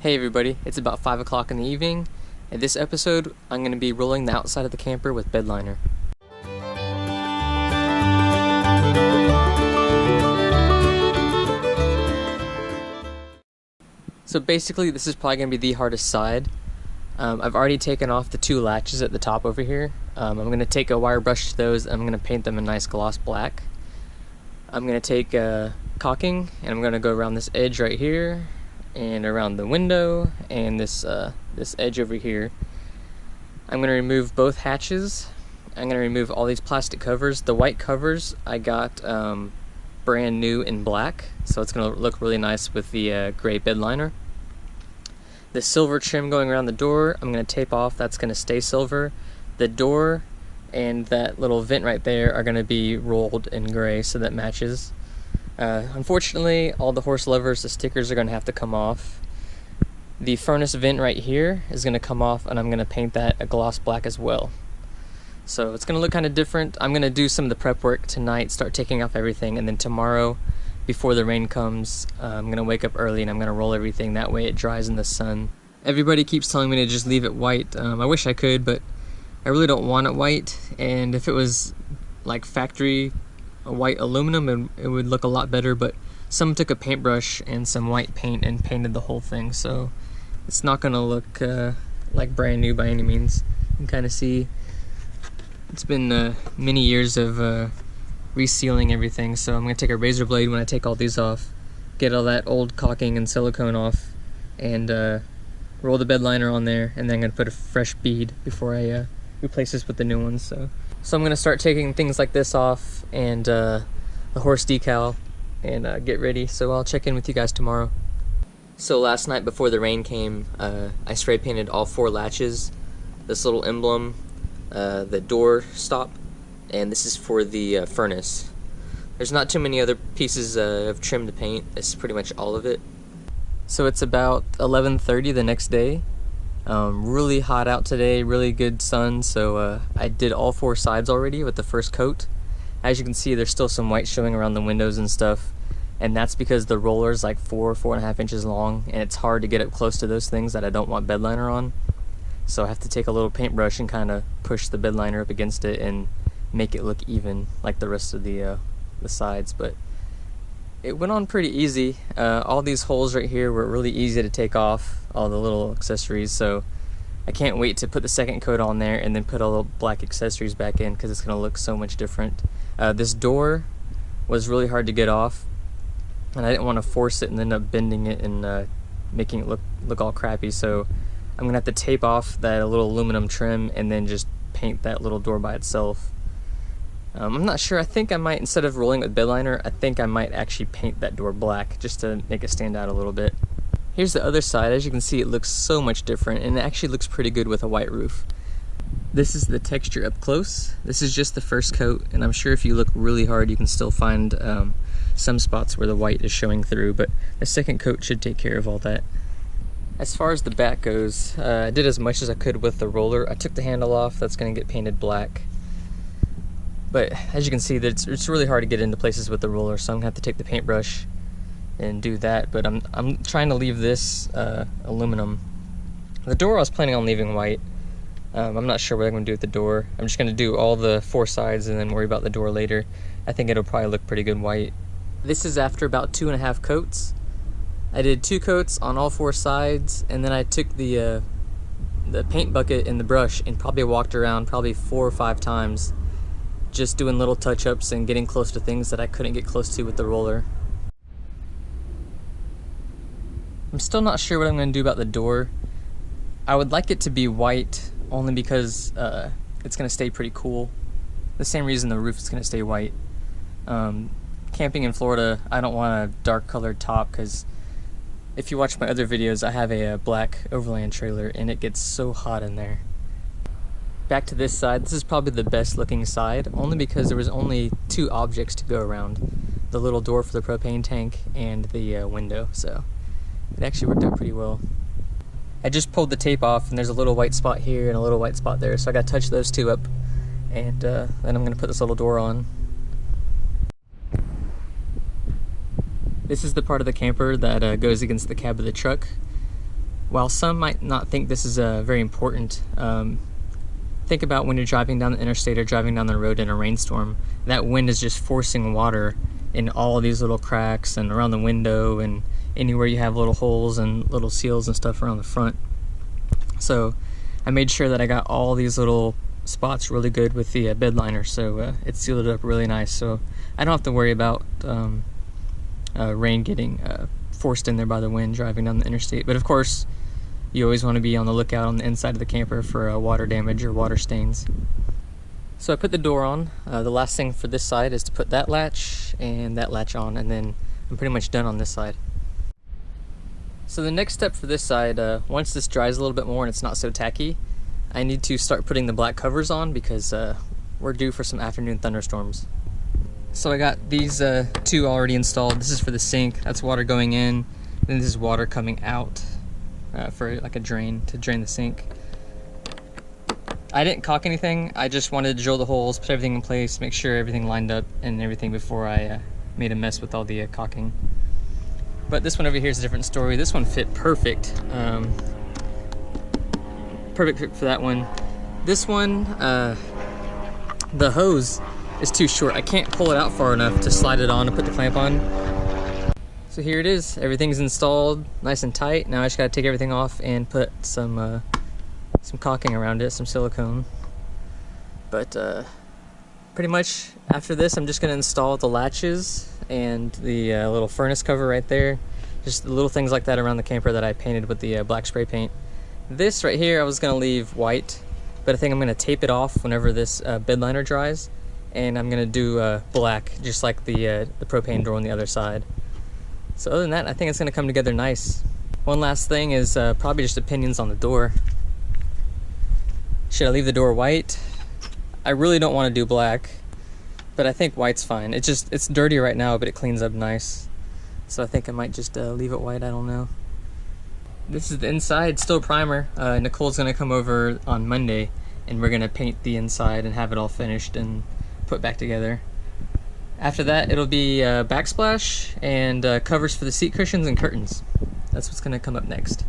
Hey everybody, it's about 5 o'clock in the evening. In this episode, I'm going to be rolling the outside of the camper with bed liner. So basically, this is probably going to be the hardest side. I've already taken off the two latches at the top over here. I'm going to take a wire brush to those and I'm going to paint them a nice gloss black. I'm going to take caulking and I'm going to go around this edge right here and around the window and this edge over here. I'm going to remove both hatches. I'm going to remove all these plastic covers. The white covers I got brand new in black, so it's going to look really nice with the gray bed liner. The silver trim going around the door, I'm going to tape off. That's going to stay silver. The door and that little vent right there are going to be rolled in gray, so that matches. Unfortunately, all the horse levers, the stickers are going to have to come off. The furnace vent right here is going to come off, and I'm going to paint that a gloss black as well. So it's going to look kind of different. I'm going to do some of the prep work tonight, start taking off everything, and then tomorrow, before the rain comes, I'm going to wake up early and I'm going to roll everything. That way it dries in the sun. Everybody keeps telling me to just leave it white. I wish I could, but I really don't want it white. And if it was like factory white aluminum, it would look a lot better, but someone took a paintbrush and some white paint and painted the whole thing, so it's not going to look like brand new by any means. You can kind of see it's been many years of resealing everything, so I'm going to take a razor blade when I take all these off, get all that old caulking and silicone off, and roll the bed liner on there, and then I'm going to put a fresh bead before I replace this with the new ones. So I'm going to start taking things like this off and the horse decal and get ready, so I'll check in with you guys tomorrow. So last night before the rain came, I spray painted all 4 latches, this little emblem, the door stop, and this is for the furnace. There's not too many other pieces of trim to paint. This is pretty much all of it. So it's about 11:30 the next day. Really hot out today, really good sun, so I did all 4 sides already with the first coat. As you can see, there's still some white showing around the windows and stuff, and that's because the roller is like 4.5 inches long, and it's hard to get up close to those things that I don't want bed liner on. So I have to take a little paintbrush and kind of push the bed liner up against it and make it look even like the rest of the sides. But it went on pretty easy. All these holes right here were really easy to take off, all the little accessories, so I can't wait to put the second coat on there and then put all the black accessories back in, because it's going to look so much different. This door was really hard to get off, and I didn't want to force it and end up bending it and making it look all crappy, so I'm going to have to tape off that little aluminum trim and then just paint that little door by itself. I'm not sure. I think I might, instead of rolling with bed liner, I think I might actually paint that door black just to make it stand out a little bit. Here's the other side. As you can see, it looks so much different, and it actually looks pretty good with a white roof. This is the texture up close. This is just the first coat, and I'm sure if you look really hard you can still find some spots where the white is showing through, but the second coat should take care of all that. As far as the back goes, I did as much as I could with the roller. I took the handle off. That's going to get painted black. But as you can see, it's really hard to get into places with the roller, so I'm going to have to take the paintbrush and do that. But I'm trying to leave this aluminum. The door I was planning on leaving white. I'm not sure what I'm going to do with the door. I'm just going to do all the 4 sides and then worry about the door later. I think it'll probably look pretty good white. This is after about 2.5 coats. I did 2 coats on all 4 sides, and then I took the paint bucket and the brush and probably walked around 4 or 5 times, just doing little touch-ups and getting close to things that I couldn't get close to with the roller. I'm still not sure what I'm going to do about the door. I would like it to be white only because it's going to stay pretty cool. The same reason the roof is going to stay white. Camping in Florida, I don't want a dark colored top, because if you watch my other videos, I have a black overland trailer and it gets so hot in there. Back to this side. This is probably the best looking side, only because there was only 2 objects to go around. The little door for the propane tank and the window, so it actually worked out pretty well. I just pulled the tape off, and there's a little white spot here and a little white spot there, so I gotta touch those 2 up, and then I'm gonna put this little door on. This is the part of the camper that goes against the cab of the truck. While some might not think this is very important, think about when you're driving down the interstate or driving down the road in a rainstorm. That wind is just forcing water in all these little cracks and around the window and anywhere you have little holes and little seals and stuff around the front. So I made sure that I got all these little spots really good with the bed liner, so it sealed it up really nice, so I don't have to worry about rain getting forced in there by the wind driving down the interstate. But of course, you always want to be on the lookout on the inside of the camper for water damage or water stains. So I put the door on. The last thing for this side is to put that latch and that latch on, and then I'm pretty much done on this side. So the next step for this side, once this dries a little bit more and it's not so tacky, I need to start putting the black covers on because we're due for some afternoon thunderstorms. So I got these two already installed. This is for the sink, that's water going in, then this is water coming out for like a drain, to drain the sink. I didn't caulk anything, I just wanted to drill the holes, put everything in place, make sure everything lined up and everything before I made a mess with all the caulking. But this one over here is a different story. This one fit perfect. Perfect fit for that one. This one, the hose is too short. I can't pull it out far enough to slide it on and put the clamp on. So here it is. Everything's installed nice and tight. Now I just gotta take everything off and put some caulking around it, some silicone. But pretty much after this, I'm just gonna install the latches and the little furnace cover right there. Just the little things like that around the camper that I painted with the black spray paint. This right here I was gonna leave white, but I think I'm gonna tape it off whenever this bed liner dries, and I'm gonna do black, just like the propane door on the other side. So other than that, I think it's gonna come together nice. One last thing is probably just opinions on the door. Should I leave the door white? I really don't want to do black, but I think white's fine. It's dirty right now, but it cleans up nice. So I think I might just leave it white, I don't know. This is the inside, still primer. Nicole's gonna come over on Monday and we're gonna paint the inside and have it all finished and put back together. After that, it'll be backsplash and covers for the seat cushions and curtains. That's what's gonna come up next.